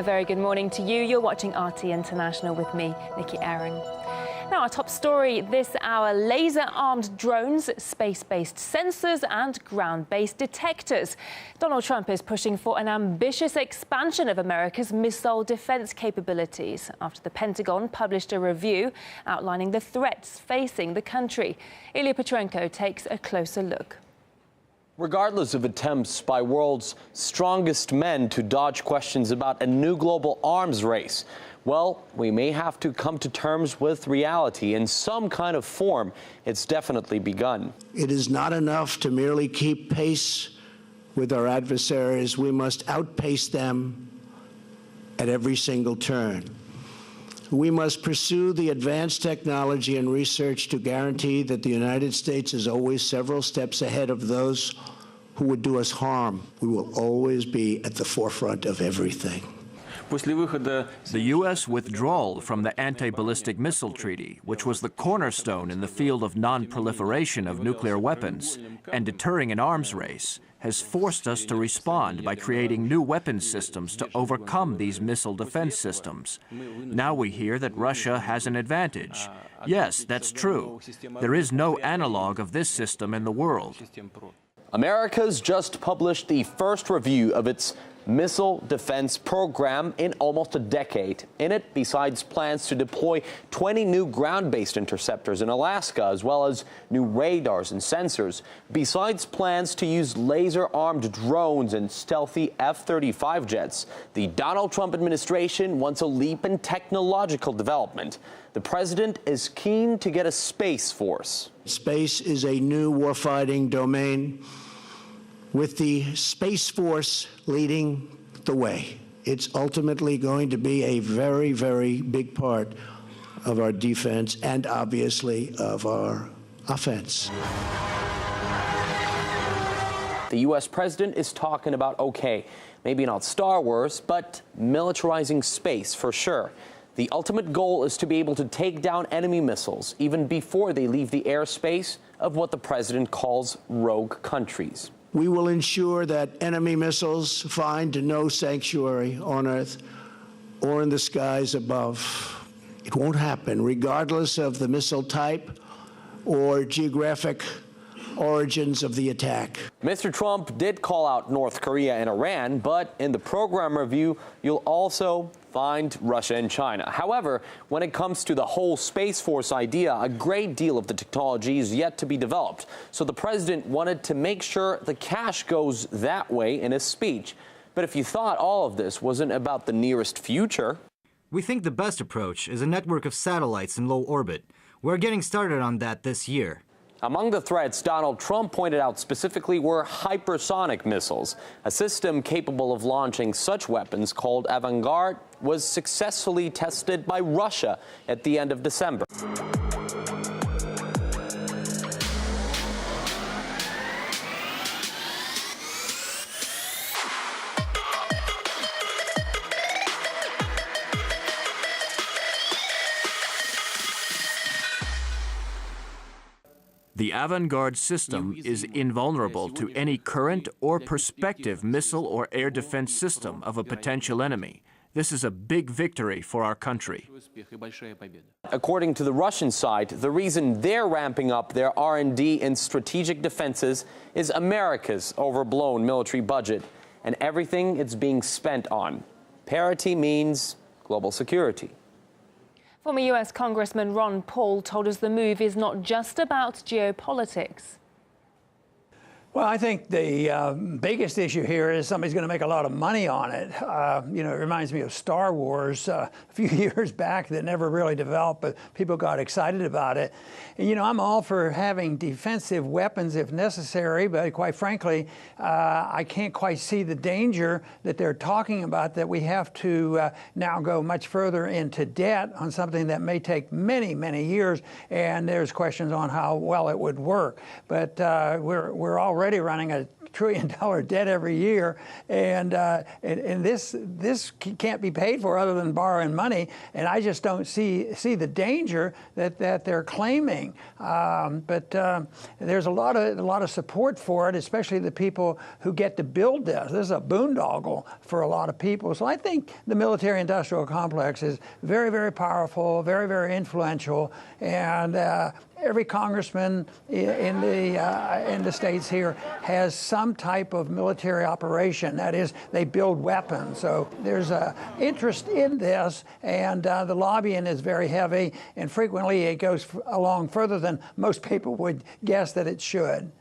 A very good morning to you. You're watching RT International with me, Nikki Aaron. Now, our top story this hour: laser-armed drones, space-based sensors and ground-based detectors. Donald Trump is pushing for an ambitious expansion of America's missile defense capabilities after the Pentagon published a review outlining the threats facing the country. Ilya Petrenko takes a closer look. Regardless of attempts by world's strongest men to dodge questions about a new global arms race, well, we may have to come to terms with reality in some kind of form. It's definitely begun. It is not enough to merely keep pace with our adversaries. We must outpace them at every single turn. We must pursue the advanced technology and research to guarantee that the United States is always several steps ahead of those who would do us harm. We will always be at the forefront of everything. The U.S. withdrawal from the Anti-Ballistic Missile Treaty, which was the cornerstone in the field of non-proliferation of nuclear weapons and deterring an arms race, has forced us to respond by creating new weapons systems to overcome these missile defense systems. Now we hear that Russia has an advantage. Yes, that's true. There is no analog of this system in the world. America's just published the first review of its missile defense program in almost a decade. In it, besides plans to deploy 20 new ground-based interceptors in Alaska, as well as new radars and sensors, besides plans to use laser-armed drones and stealthy F-35 jets, the Donald Trump administration wants a leap in technological development. The president is keen to get a space force. Space is a new warfighting domain, with the Space Force leading the way. It's ultimately going to be a very, very big part of our defense and obviously of our offense. The U.S. president is talking about, okay, maybe not Star Wars, but militarizing space for sure. The ultimate goal is to be able to take down enemy missiles even before they leave the airspace of what the president calls rogue countries. We will ensure that enemy missiles find no sanctuary on Earth or in the skies above. It won't happen, regardless of the missile type or geographic origins of the attack. Mr. Trump did call out North Korea and Iran, but in the program review, you'll also find Russia and China. However, when it comes to the whole Space Force idea, a great deal of the technology is yet to be developed. So the president wanted to make sure the cash goes that way in his speech. But if you thought all of this wasn't about the nearest future... We think the best approach is a network of satellites in low orbit. We're getting started on that this year. Among the threats Donald Trump pointed out specifically were hypersonic missiles. A system capable of launching such weapons called Avangard was successfully tested by Russia at the end of December. The Avangard system is invulnerable to any current or prospective missile or air defense system of a potential enemy. This is a big victory for our country. According to the Russian side, the reason they're ramping up their R&D in strategic defenses is America's overblown military budget and everything it's being spent on. Parity means global security. Former U.S. Congressman Ron Paul told us the move is not just about geopolitics. Well, I think the biggest issue here is somebody's going to make a lot of money on it. It reminds me of Star Wars a few years back that never really developed, but people got excited about it. And, I'm all for having defensive weapons if necessary, but quite frankly, I can't quite see the danger that they're talking about, that we have to now go much further into debt on something that may take many, many years, and there's questions on how well it would work. But we're already running a trillion debt every year, and this can't be paid for other than borrowing money. And I just don't see the danger that they're claiming. But there's a lot of support for it, especially the people who get to build this. This is a boondoggle for a lot of people. So I think the military-industrial complex is very, very powerful, very, very influential, and every congressman in the states here has some type of military operation. That is, they build weapons. So there's an interest in this, and the lobbying is very heavy, and frequently it goes along further than most people would guess that it should.